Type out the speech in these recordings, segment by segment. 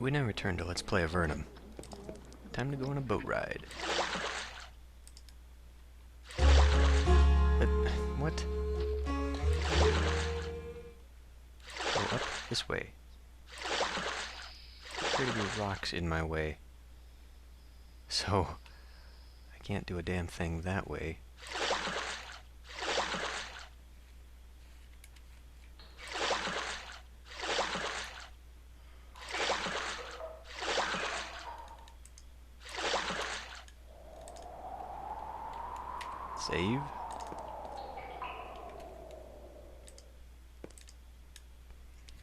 We now return to Let's Play Avernum. Time to go on a boat ride. What? Go up this way. There appear to be rocks in my way. So, I can't do a damn thing that way. Save.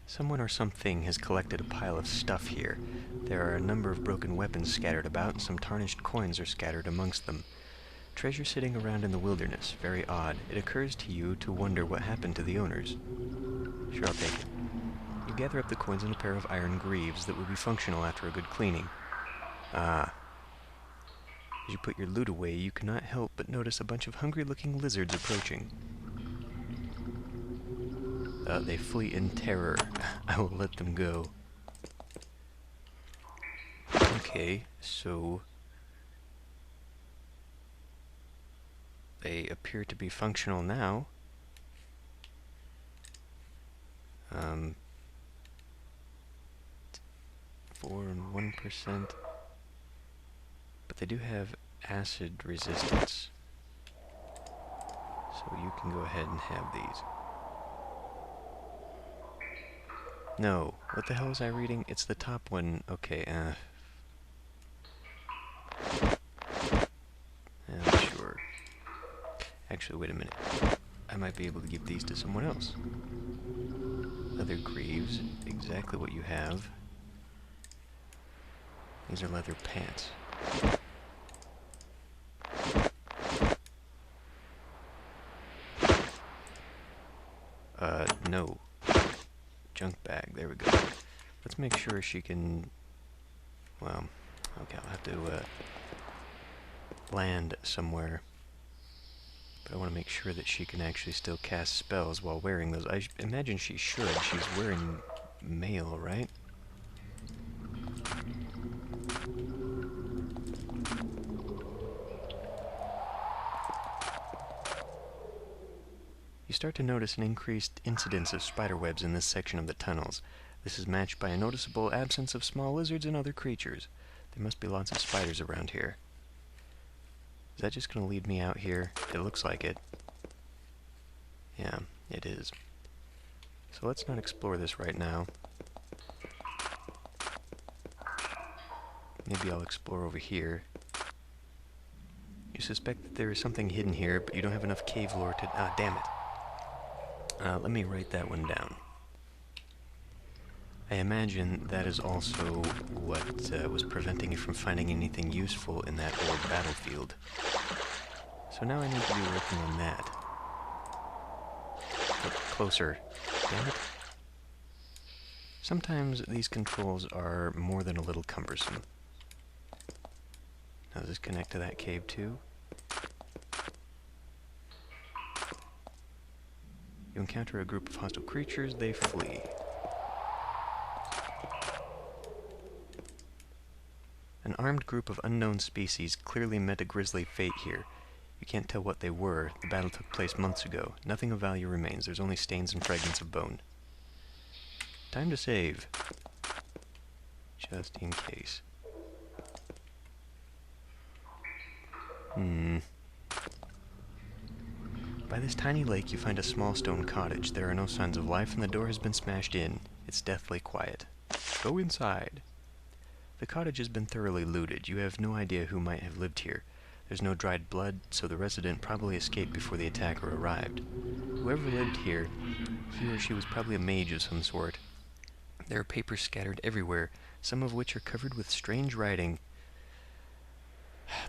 Someone or something has collected a pile of stuff here. There are a number of broken weapons scattered about, and some tarnished coins are scattered amongst them. Treasure sitting around in the wilderness. Very odd. It occurs to you to wonder what happened to the owners. Sure, I'll take it. You gather up the coins in a pair of iron greaves that will be functional after a good cleaning. Ah. As you put your loot away, you cannot help but notice a bunch of hungry-looking lizards approaching. They flee in terror. I will let them go. Okay, so they appear to be functional now. 4 and 1%. But they do have acid resistance. So you can go ahead and have these. No. What the hell was I reading? It's the top one. Okay, sure. Actually, wait a minute. I might be able to give these to someone else. Leather greaves. Exactly what you have. These are leather pants. No. Junk bag, there we go. Let's make sure she can, well, okay, I'll have to land somewhere. But I want to make sure that she can actually still cast spells while wearing those. I imagine she should. She's wearing mail, right? You start to notice an increased incidence of spiderwebs in this section of the tunnels. This is matched by a noticeable absence of small lizards and other creatures. There must be lots of spiders around here. Is that just going to lead me out here? It looks like it. Yeah, it is. So let's not explore this right now. Maybe I'll explore over here. You suspect that there is something hidden here, but you don't have enough cave lore to... Ah, damn it. Let me write that one down. I imagine that is also what was preventing you from finding anything useful in that old battlefield. So now I need to be working on that. Get closer. Damn it. Sometimes these controls are more than a little cumbersome. Now does this connect to that cave too? You encounter a group of hostile creatures, they flee. An armed group of unknown species clearly met a grisly fate here. You can't tell what they were. The battle took place months ago. Nothing of value remains. There's only stains and fragments of bone. Time to save. Just in case. By this tiny lake you find a small stone cottage. There are no signs of life and the door has been smashed in. It's deathly quiet. Go inside. The cottage has been thoroughly looted. You have no idea who might have lived here. There's no dried blood, so the resident probably escaped before the attacker arrived. Whoever lived here, he or she was probably a mage of some sort. There are papers scattered everywhere, some of which are covered with strange writing.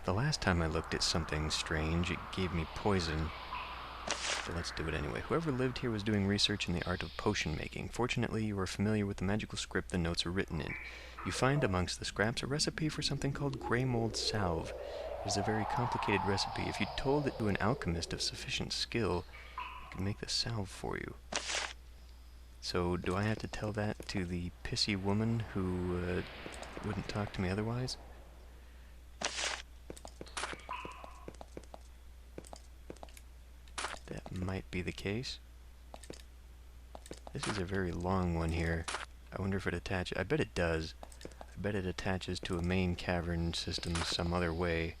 The last time I looked at something strange, it gave me poison. So let's do it anyway. Whoever lived here was doing research in the art of potion making. Fortunately, you are familiar with the magical script the notes are written in. You find amongst the scraps a recipe for something called grey mold salve. It is a very complicated recipe. If you told it to an alchemist of sufficient skill, he could make the salve for you. So, do I have to tell that to the pissy woman who wouldn't talk to me otherwise? That might be the case. This is a very long one here. I wonder if it attaches. I bet it does. I bet it attaches to a main cavern system some other way.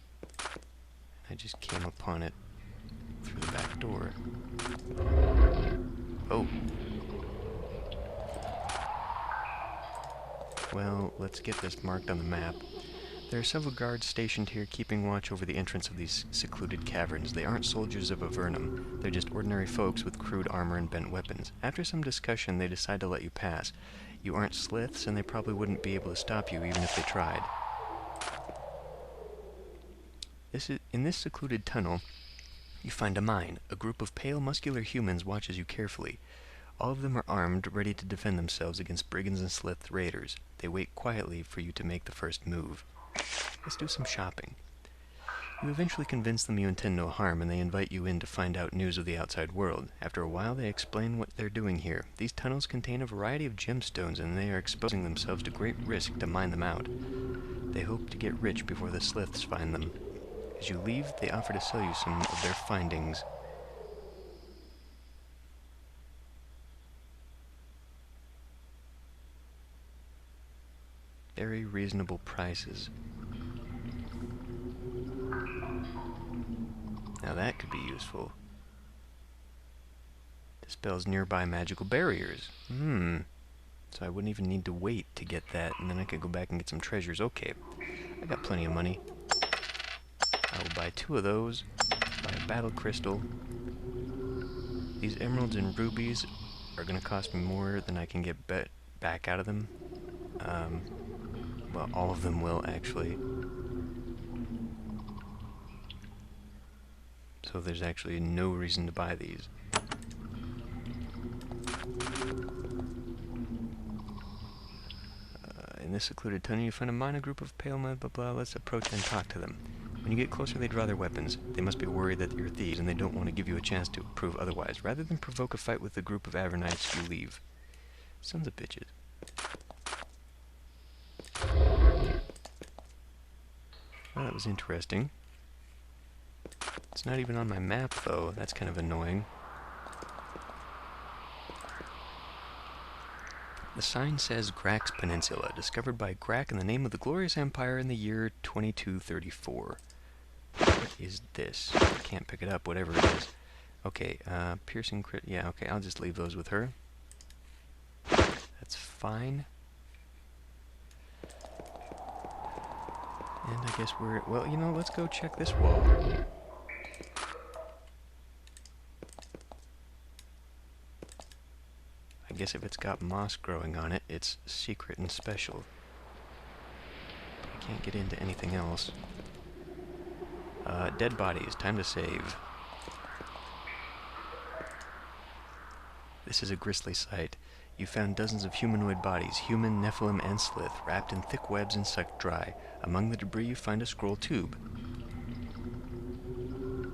I just came upon it through the back door. Oh. Well, let's get this marked on the map. There are several guards stationed here keeping watch over the entrance of these secluded caverns. They aren't soldiers of Avernum. They're just ordinary folks with crude armor and bent weapons. After some discussion, they decide to let you pass. You aren't sliths, and they probably wouldn't be able to stop you even if they tried. In this secluded tunnel, you find a mine. A group of pale, muscular humans watches you carefully. All of them are armed, ready to defend themselves against brigands and slith raiders. They wait quietly for you to make the first move. Let's do some shopping. You eventually convince them you intend no harm, and they invite you in to find out news of the outside world. After a while, they explain what they're doing here. These tunnels contain a variety of gemstones, and they are exposing themselves to great risk to mine them out. They hope to get rich before the sliths find them. As you leave, they offer to sell you some of their findings. Very reasonable prices. Now that could be useful. Dispels nearby magical barriers. So I wouldn't even need to wait to get that, and then I could go back and get some treasures. Okay, I got plenty of money. I will buy 2 of those, buy a battle crystal. These emeralds and rubies are going to cost me more than I can get back out of them. Well, all of them will, actually. So there's actually no reason to buy these. In this secluded tunnel, you find a minor group of pale men, blah blah. Let's approach and talk to them. When you get closer, they draw their weapons. They must be worried that you're thieves, and they don't want to give you a chance to prove otherwise. Rather than provoke a fight with the group of Avernites, you leave. Sons of bitches. Well, that was interesting. It's not even on my map, though. That's kind of annoying. The sign says Grax Peninsula, discovered by Grack in the name of the glorious empire in the year 2234. What is this? I can't pick it up, whatever it is. Okay, piercing crit. Yeah, okay, I'll just leave those with her. That's fine. And I guess we're... Well, you know, let's go check this wall. I guess if it's got moss growing on it, it's secret and special. But I can't get into anything else. Dead bodies. Time to save. This is a grisly sight. You found dozens of humanoid bodies, human, Nephilim, and Slith, wrapped in thick webs and sucked dry. Among the debris you find a scroll tube.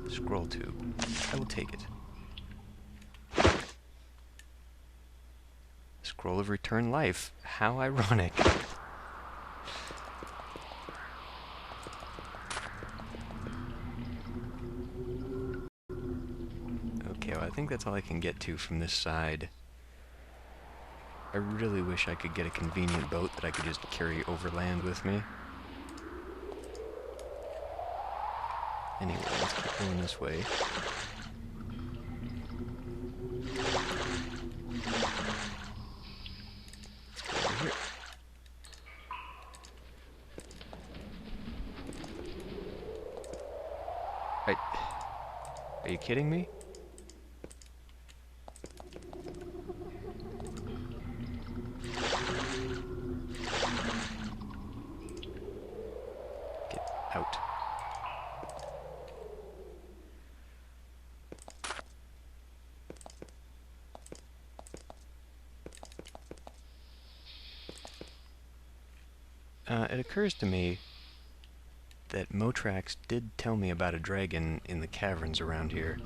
Scroll tube. I will take it. Scroll of Return Life. How ironic. Okay, well, I think that's all I can get to from this side. I really wish I could get a convenient boat that I could just carry overland with me. Anyway, let's keep going this way. Let's go over here. Are you kidding me? Get out. It occurs to me that Motrax did tell me about a dragon in the caverns around here.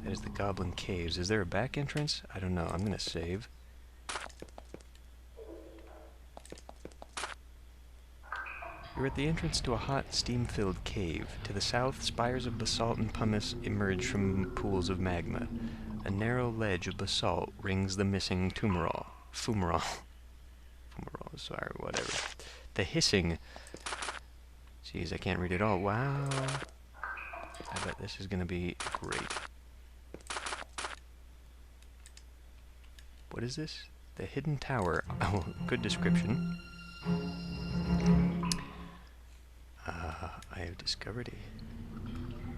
That is the Goblin Caves. Is there a back entrance? I don't know. I'm gonna save. You're at the entrance to a hot, steam-filled cave. To the south, spires of basalt and pumice emerge from pools of magma. A narrow ledge of basalt rings the missing fumarole. Fumarole, sorry, whatever. The hissing. Jeez, I can't read it all. Wow. I bet this is gonna be great. What is this? The Hidden Tower. Oh, good description. I have discovered a...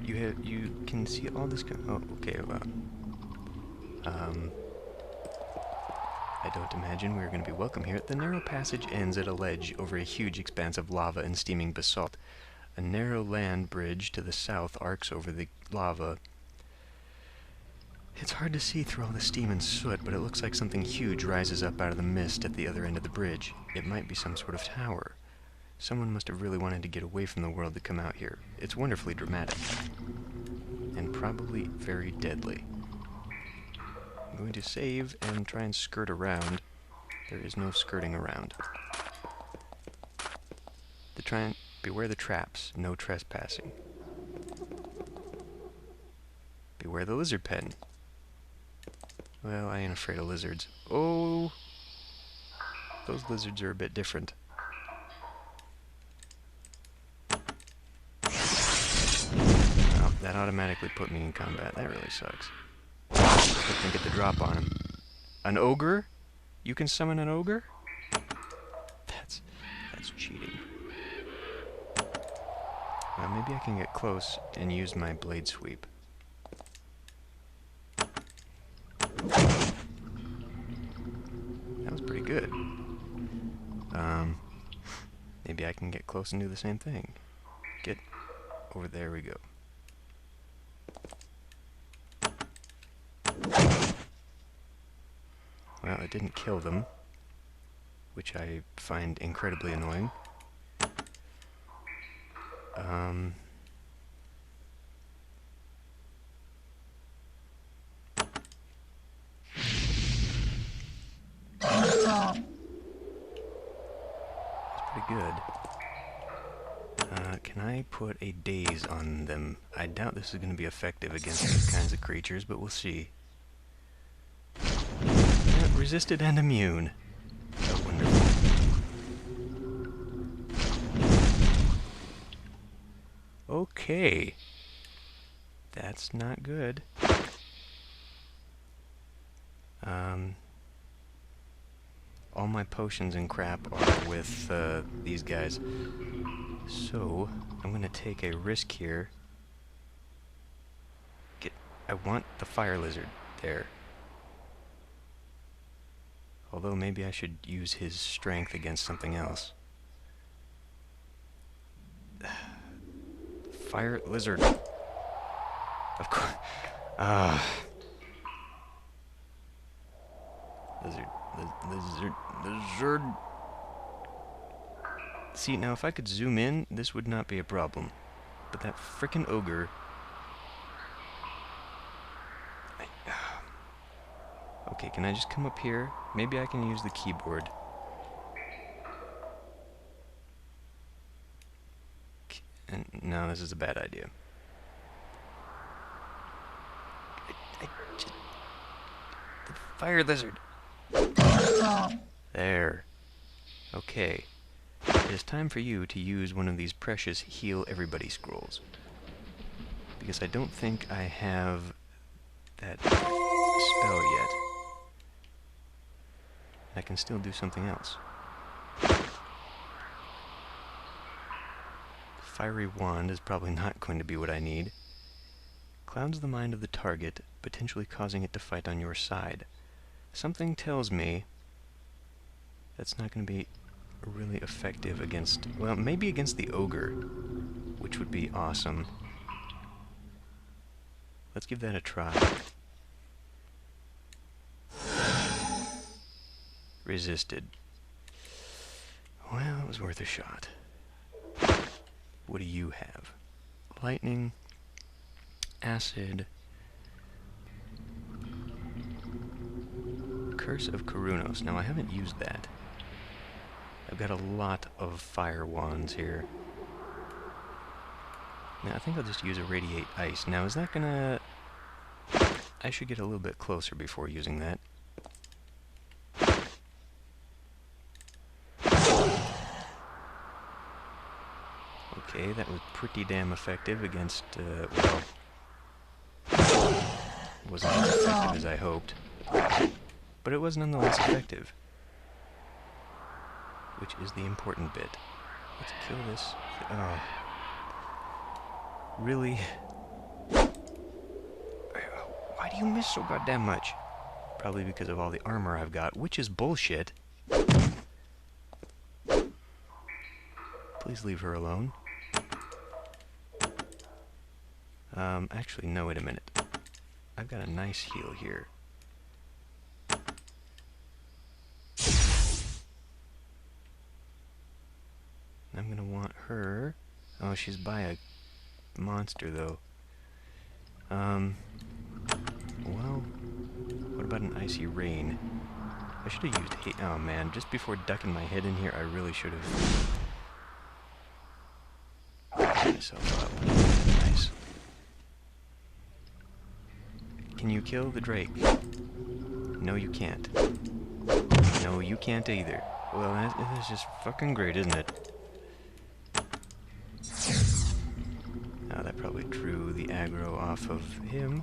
You can see all this... Oh, okay, well... I don't imagine we're going to be welcome here. The narrow passage ends at a ledge over a huge expanse of lava and steaming basalt. A narrow land bridge to the south arcs over the lava. It's hard to see through all the steam and soot, but it looks like something huge rises up out of the mist at the other end of the bridge. It might be some sort of tower. Someone must have really wanted to get away from the world to come out here. It's wonderfully dramatic. And probably very deadly. I'm going to save and try and skirt around. There is no skirting around. Beware the traps. No trespassing. Beware the lizard pen. Well, I ain't afraid of lizards. Oh! Those lizards are a bit different. Oh, that automatically put me in combat. That really sucks. I couldn't get the drop on him. An ogre? You can summon an ogre? That's cheating. Well, maybe I can get close and use my blade sweep. That was pretty good. Maybe I can get close and do the same thing. Get over there we go. Well, it didn't kill them, which I find incredibly annoying. That's pretty good. Can I put a daze on them? I doubt this is going to be effective against these kinds of creatures, but we'll see. Resisted and immune. Oh, wonderful. Okay. That's not good. All my potions and crap are with these guys. So, I'm gonna take a risk here. I want the fire lizard there. Although maybe I should use his strength against something else. Fire lizard. Of course. Lizard. See, now if I could zoom in, this would not be a problem. But that frickin' ogre... Okay, can I just come up here? Maybe I can use the keyboard. And no, this is a bad idea. The fire lizard. There. Okay. It is time for you to use one of these precious Heal Everybody scrolls. Because I don't think I have that spell yet. I can still do something else. Fiery Wand is probably not going to be what I need. Clouds the mind of the target, potentially causing it to fight on your side. Something tells me that's not going to be really effective against... Well, maybe against the ogre, which would be awesome. Let's give that a try. Resisted. Well, it was worth a shot. What do you have? Lightning, acid, Curse of Kurunos. Now, I haven't used that. I've got a lot of fire wands here. Now, I think I'll just use a Radiate Ice. Now, is that gonna... I should get a little bit closer before using that. Okay, that was pretty damn effective against, well... wasn't as effective as I hoped. But it was nonetheless effective. Which is the important bit. Let's kill this. Oh. Really? Why do you miss so goddamn much? Probably because of all the armor I've got, which is bullshit. Please leave her alone. Actually, no, wait a minute. I've got a nice heal here. I'm gonna want her. Oh, she's by a monster, though. Well, what about an Icy Rain? I should have used oh man, just before ducking my head in here, I really should have myself up. Nice. Can you kill the Drake? No, you can't. No, you can't either. Well, that's just fucking great, isn't it? Oh, that probably drew the aggro off of him.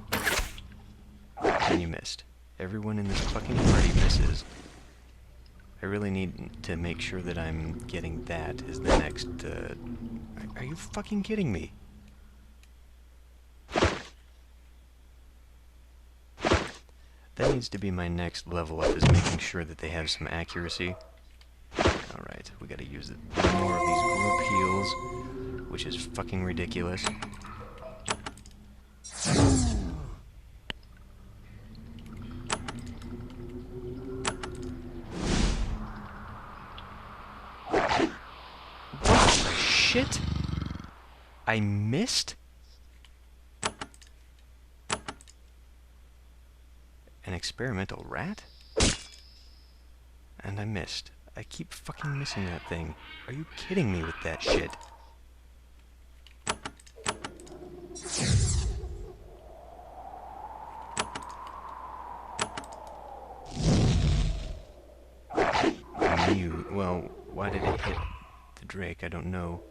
And you missed. Everyone in this fucking party misses. I really need to make sure that I'm getting that as the next, Are you fucking kidding me? That needs to be my next level up, is making sure that they have some accuracy. Alright, we gotta use more of these group heals, which is fucking ridiculous. What the shit? I missed? An experimental rat? And I missed. I keep fucking missing that thing. Are you kidding me with that shit? Well, why did it hit the Drake? I don't know.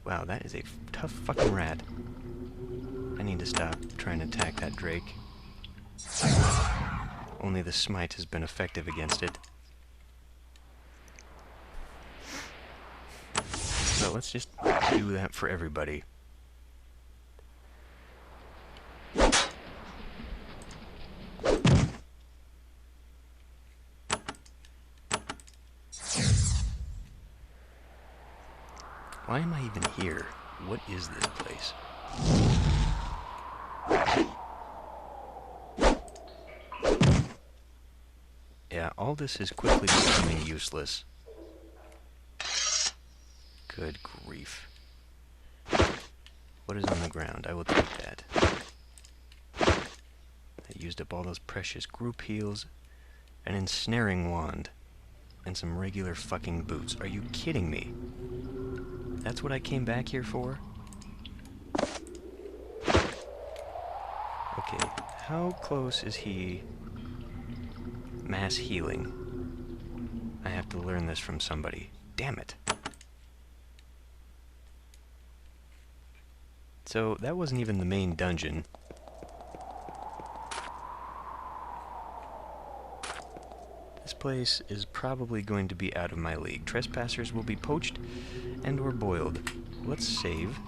Wow, that is a tough fucking rat. I need to stop trying to attack that Drake. Only the smite has been effective against it. So let's just do that for everybody. Why am I even here? What is this place? Yeah, all this is quickly becoming useless. Good grief. What is on the ground? I will take that. I used up all those precious group heals, an ensnaring wand, and some regular fucking boots. Are you kidding me? That's what I came back here for? Okay, how close is he? Mass healing. I have to learn this from somebody. Damn it. So, that wasn't even the main dungeon. This place is probably going to be out of my league. Trespassers will be poached and or boiled. Let's save.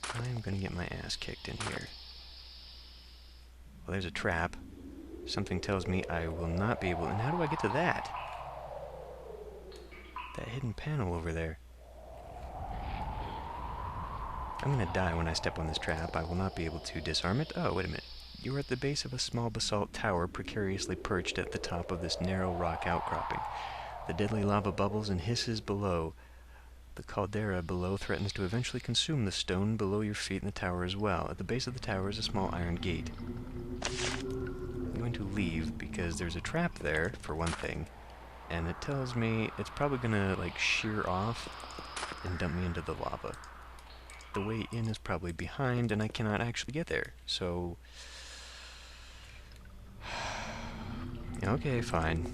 I'm gonna get my ass kicked in here. Well, there's a trap. Something tells me I will not be able... And how do I get to that? That hidden panel over there. I'm gonna die when I step on this trap. I will not be able to disarm it. Oh, wait a minute. You are at the base of a small basalt tower precariously perched at the top of this narrow rock outcropping. The deadly lava bubbles and hisses below. The caldera below threatens to eventually consume the stone below your feet in the tower as well. At the base of the tower is a small iron gate. I'm going to leave because there's a trap there, for one thing, and it tells me it's probably gonna, like, shear off and dump me into the lava. The way in is probably behind, and I cannot actually get there, so... Okay, fine.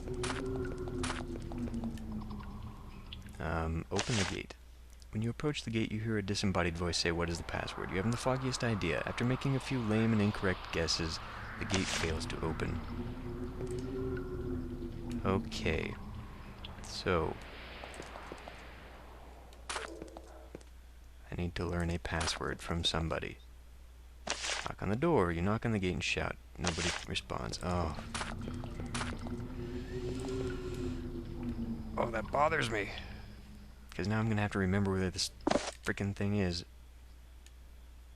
Open the gate. When you approach the gate, you hear a disembodied voice say, "What is the password?" You haven't the foggiest idea. After making a few lame and incorrect guesses, the gate fails to open. Okay. So... I need to learn a password from somebody. Knock on the door. You knock on the gate and shout. Nobody responds. Oh. Oh, that bothers me. Because now I'm going to have to remember where this frickin' thing is.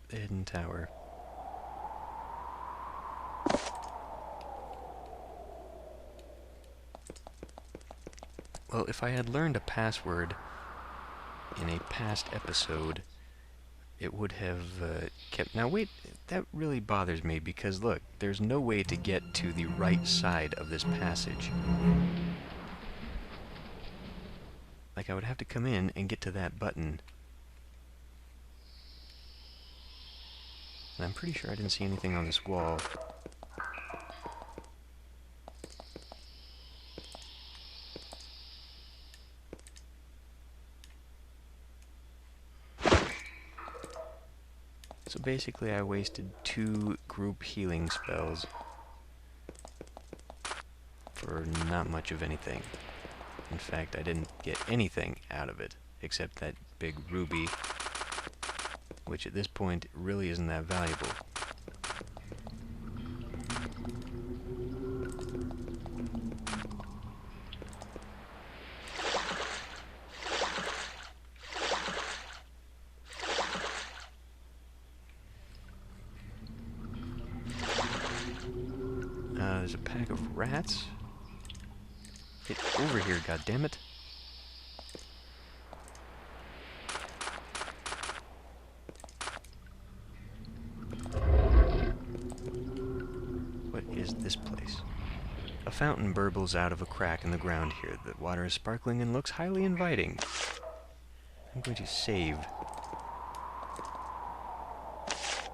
The hidden tower. Well, if I had learned a password in a past episode, it would have kept... Now wait, that really bothers me because look, there's no way to get to the right side of this passage. Like, I would have to come in and get to that button. And I'm pretty sure I didn't see anything on this wall. So basically I wasted 2 group healing spells for not much of anything. In fact, I didn't get anything out of it, except that big ruby, which at this point really isn't that valuable. There's a pack of rats. Get over here, goddammit. What is this place? A fountain burbles out of a crack in the ground here. The water is sparkling and looks highly inviting. I'm going to save.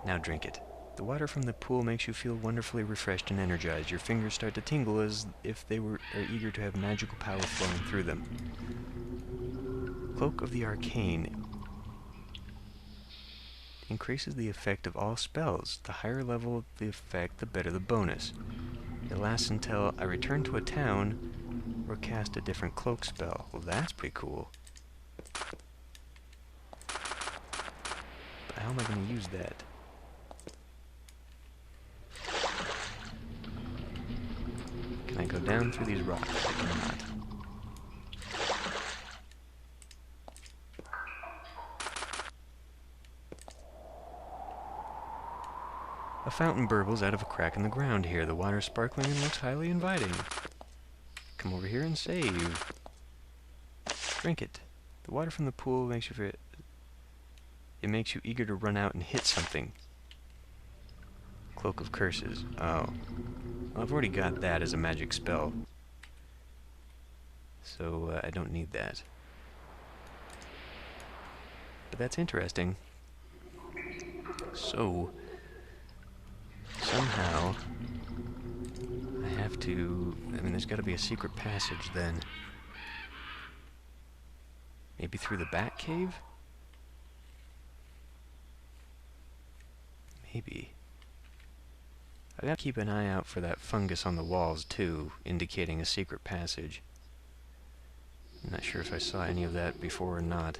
Now drink it. The water from the pool makes you feel wonderfully refreshed and energized. Your fingers start to tingle as if they are eager to have magical power flowing through them. Cloak of the Arcane increases the effect of all spells. The higher level of the effect, the better the bonus. It lasts until I return to a town or cast a different cloak spell. Well, that's pretty cool. But how am I going to use that? Can I go down through these rocks? I cannot. A fountain burbles out of a crack in the ground here. The water is sparkling and looks highly inviting. Come over here and save. Drink it. The water from the pool makes you feel... It makes you eager to run out and hit something. Cloak of Curses. Oh. Well, I've already got that as a magic spell. So, I don't need that. But that's interesting. So, somehow, I have to... I mean, there's got to be a secret passage then. Maybe through the Bat Cave? Maybe. I gotta keep an eye out for that fungus on the walls, too, indicating a secret passage. I'm not sure if I saw any of that before or not.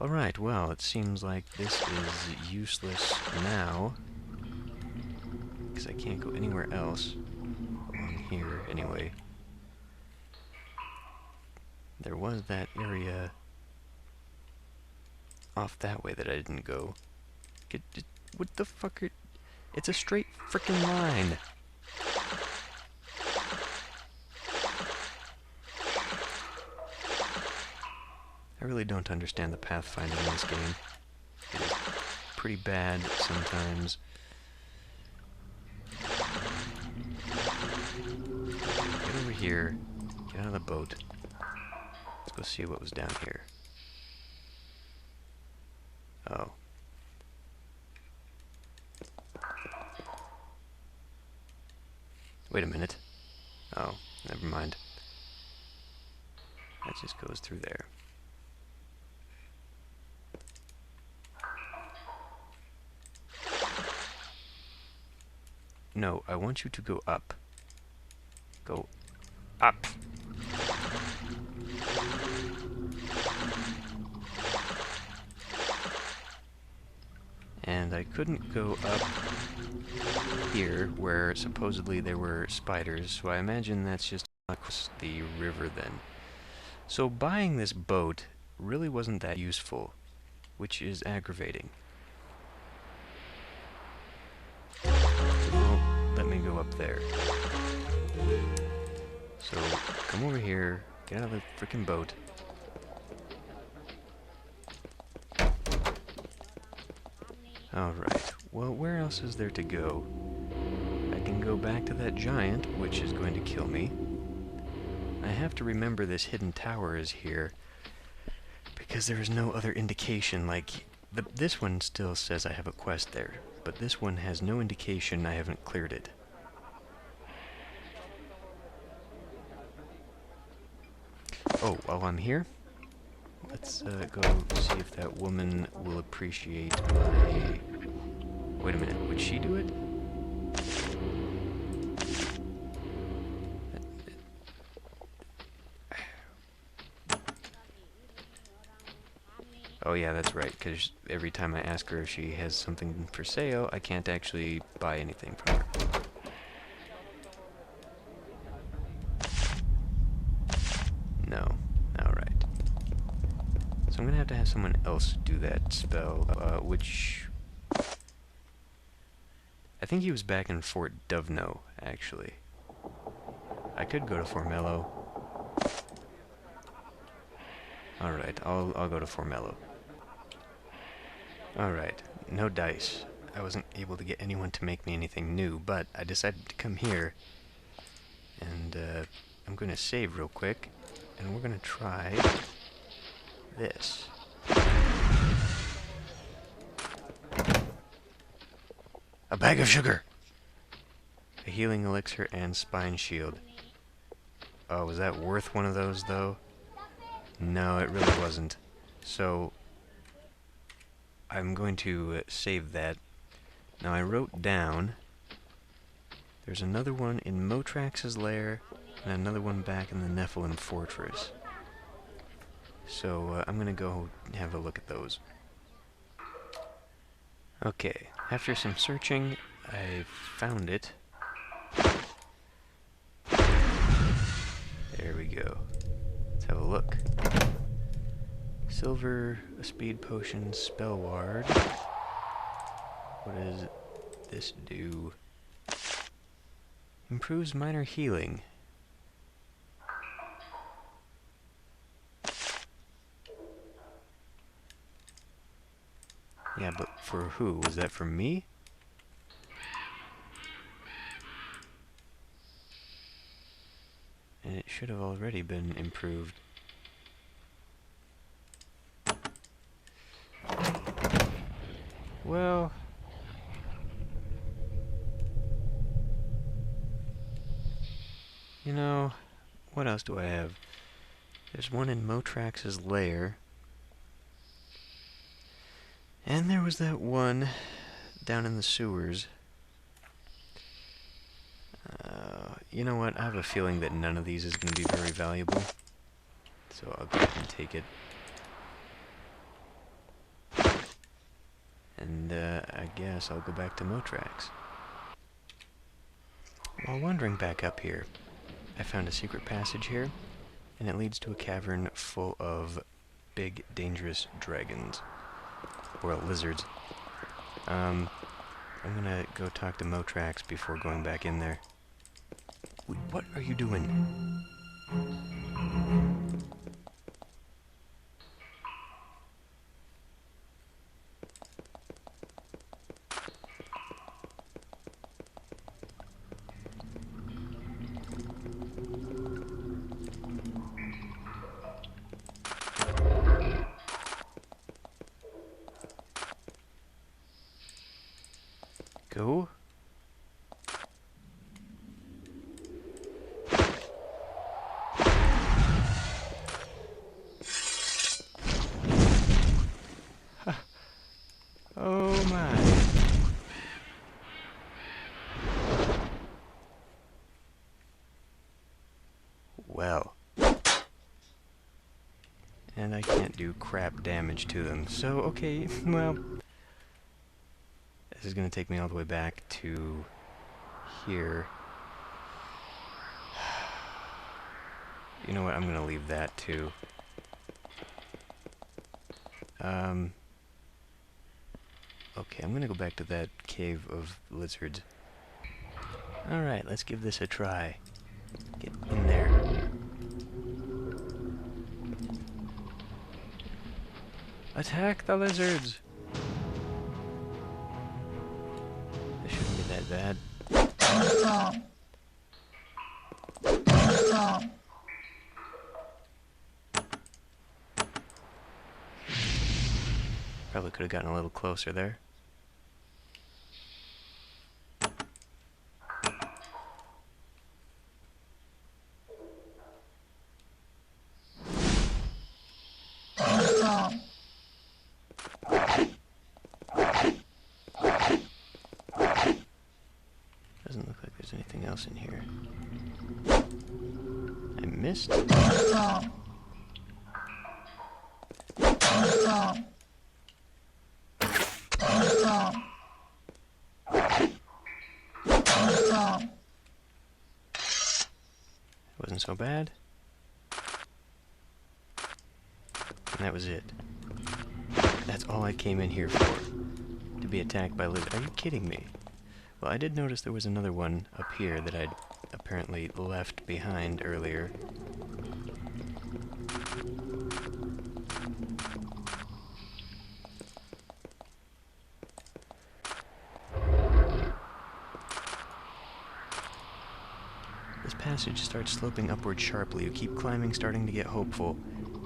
Alright, well, it seems like this is useless now, because I can't go anywhere else along here, anyway. There was that area off that way that I didn't go. What the fuck are... It's a straight frickin' line. I really don't understand the pathfinding in this game. It's pretty bad sometimes. Get over here. Get out of the boat. Let's go see what was down here. Oh. Wait a minute. Oh, never mind. That just goes through there. No, I want you to go up. Go up. And I couldn't go up here where supposedly there were spiders, so I imagine that's just across the river then. So buying this boat really wasn't that useful, which is aggravating. It won't let me go up there. So come over here, get out of the frickin' boat. Alright, well, where else is there to go? I can go back to that giant, which is going to kill me. I have to remember this hidden tower is here, because there is no other indication, like, this one still says I have a quest there, but this one has no indication I haven't cleared it. Oh, while I'm here, let's go see if that woman will appreciate my... Wait a minute, would she do it? Oh yeah, that's right, because every time I ask her if she has something for sale, I can't actually buy anything from her. No. Alright. So I'm gonna have to have someone else do that spell, which... I think he was back in Fort Dovno, actually. I could go to Formello. Alright, I'll go to Formello. Alright, no dice. I wasn't able to get anyone to make me anything new, but I decided to come here. And, I'm gonna save real quick. And we're gonna try this. A bag of sugar! A healing elixir and spine shield. Oh, was that worth one of those, though? No, it really wasn't. So, I'm going to save that. Now, I wrote down... There's another one in Motrax's lair, and another one back in the Nephilim Fortress. So, I'm going to go have a look at those. Okay, after some searching, I found it. There we go. Let's have a look. Silver, a speed potion, spell ward. What does this do? Improves minor healing. Yeah, but for who? Was that for me? And it should have already been improved. Well... You know, what else do I have? There's one in Motrax's lair. And there was that one down in the sewers. You know what? I have a feeling that none of these is going to be very valuable. So I'll go ahead and take it. And I guess I'll go back to Motrax. While wandering back up here, I found a secret passage here, and it leads to a cavern full of big, dangerous dragons. Or lizards. I'm gonna go talk to Motrax before going back in there. Wait, what are you doing? Go. Oh my. Well. And I can't do crap damage to them, so okay, well. This is gonna take me all the way back to here. You know what, I'm gonna leave that too. Okay, I'm gonna go back to that cave of lizards. Alright, let's give this a try. Get in there. Attack the lizards! This shouldn't be that bad. Probably could have gotten a little closer there. Doesn't look like there's anything else in here. I missed. Wasn't so bad. And that was it. That's all I came in here for. To be attacked by lizards. Are you kidding me? Well, I did notice there was another one up here that I'd apparently left behind earlier. This passage starts sloping upward sharply. You keep climbing, starting to get hopeful.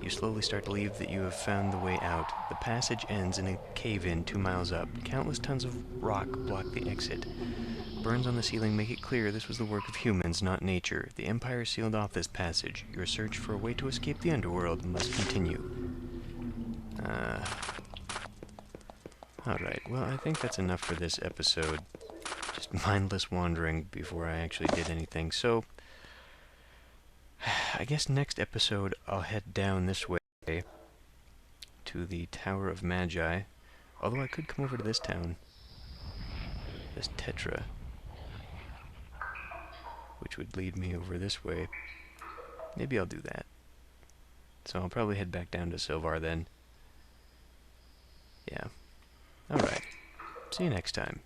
You slowly start to believe that you have found the way out. The passage ends in a cave-in 2 miles up. Countless tons of rock block the exit. Burns on the ceiling make it clear this was the work of humans, not nature. The Empire sealed off this passage. Your search for a way to escape the underworld must continue. Alright, well, I think that's enough for this episode. Just mindless wandering before I actually did anything. So, I guess next episode I'll head down this way to the Tower of Magi. Although I could come over to this town. This Tetra. Which would lead me over this way. Maybe I'll do that. So I'll probably head back down to Silvar then. Yeah. Alright. See you next time.